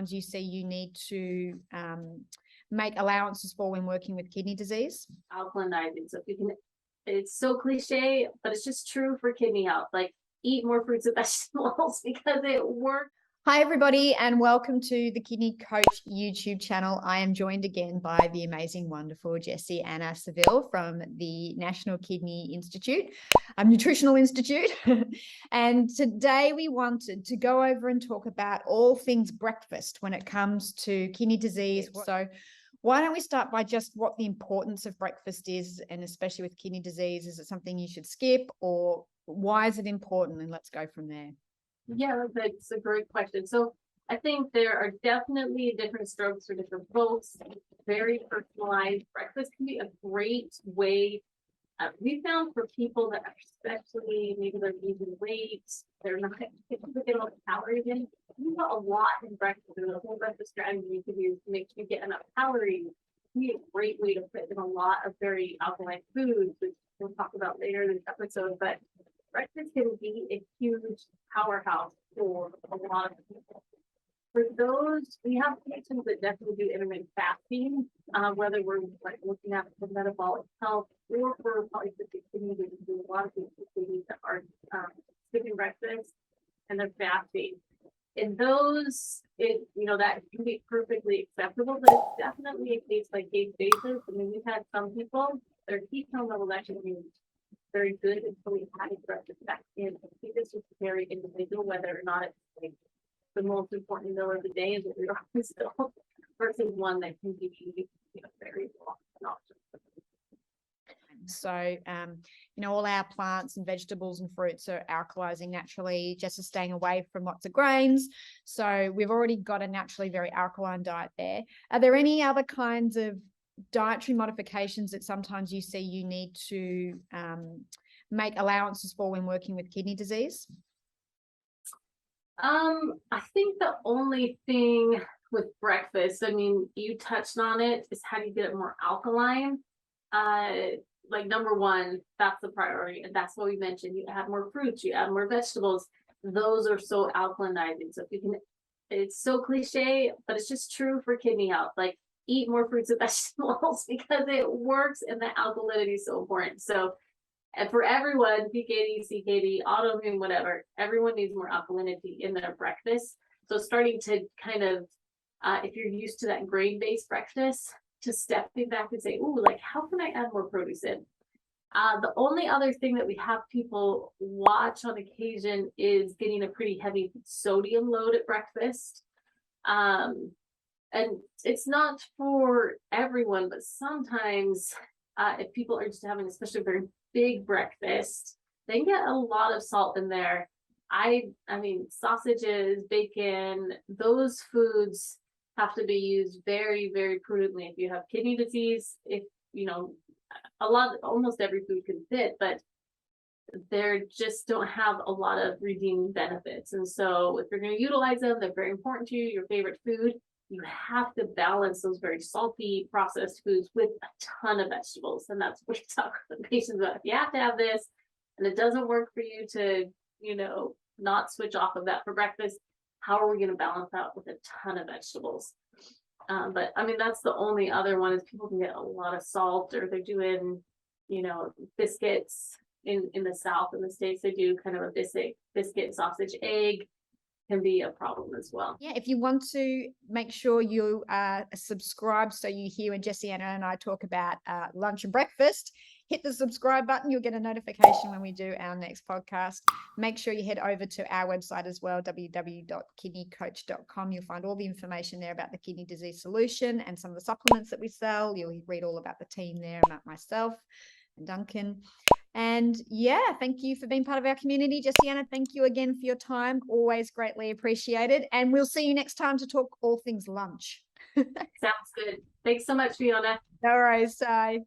sometimes you see you need to make allowances for when working with kidney disease? Alkalinizing. So if you can, it's so cliche, but it's just true for kidney health. Like, eat more fruits and vegetables because it works. Hi, everybody, and welcome to the Kidney Coach YouTube channel. I am joined again by the amazing, wonderful Jessianna from the National Kidney Institute, Nutritional Institute. And today we wanted to go over and talk about all things breakfast when it comes to kidney disease. So why don't we start by just what the importance of breakfast is, and especially with kidney disease, is it something you should skip, or why is it important? And let's go from there. Yeah, that's a great question. So I think there are definitely different strokes for different folks. Very personalized. Breakfast can be a great way. We found for people that are, especially maybe they're losing weight, they're not getting enough calories in. You got a lot in breakfast, and the whole breakfast strategy you can use to make sure you get enough calories. It can be a great way to put in a lot of very alkaline foods, which we'll talk about later in this episode. But breakfast can be a huge powerhouse for a lot of people. For those, we have patients that definitely do intermittent fasting, whether we're like looking at the metabolic health or for polycystic kidney disease. A lot of people that are skipping breakfast and they're fasting. In those, that can be perfectly acceptable, but it's definitely a case by case basis. I mean, we've had some people, their ketone levels actually very good until we had a breakfast back in. I think this is very individual, whether or not it's like the most important meal of the day is what we always still versus one that can be very long. So, all our plants and vegetables and fruits are alkalizing naturally. Jess is staying away from lots of grains. So we've already got a naturally very alkaline diet there. Are there any other kinds of dietary modifications that sometimes you see you need to make allowances for when working with kidney disease? I think the only thing with breakfast, I mean, you touched on it, is how do you get it more alkaline? Like number one, that's the priority, and that's what we mentioned. You add more fruits, you add more vegetables. Those are so alkalinizing. So if you can, it's so cliche, but it's just true for kidney health. Like, eat more fruits and vegetables because it works, and the alkalinity is so important. So, and for everyone, PKD, CKD, autoimmune, whatever, everyone needs more alkalinity in their breakfast. So starting to kind of, if you're used to that grain-based breakfast, to stepping back and say, ooh, like, how can I add more produce in? The only other thing that we have people watch on occasion is getting a pretty heavy sodium load at breakfast. And it's not for everyone, but sometimes if people are just having especially a very big breakfast, they can get a lot of salt in there. I mean, sausages, bacon, those foods have to be used very, very prudently. If you have kidney disease, almost every food can fit, but they just don't have a lot of redeeming benefits. And so if you're going to utilize them, they're very important to you, your favorite food, you have to balance those very salty processed foods with a ton of vegetables. And that's what we talk to patients about. If you have to have this and it doesn't work for you to, not switch off of that for breakfast, how are we going to balance out with a ton of vegetables? But I mean, that's the only other one is people can get a lot of salt, or they're doing, biscuits in the South, in the States, they do kind of a biscuit sausage egg. Can be a problem as well. Yeah, if you want to make sure you subscribe so you hear when Jessianna and I talk about lunch and breakfast, hit the subscribe button. You'll get a notification when we do our next podcast. Make sure you head over to our website as well, www.kidneycoach.com. You'll find all the information there about the kidney disease solution and some of the supplements that we sell. You'll read all about the team there, myself and Duncan. And yeah, thank you for being part of our community. Jessianna, thank you again for your time. Always greatly appreciated. And we'll see you next time to talk all things lunch. Sounds good. Thanks so much, Fiona. No worries. Bye.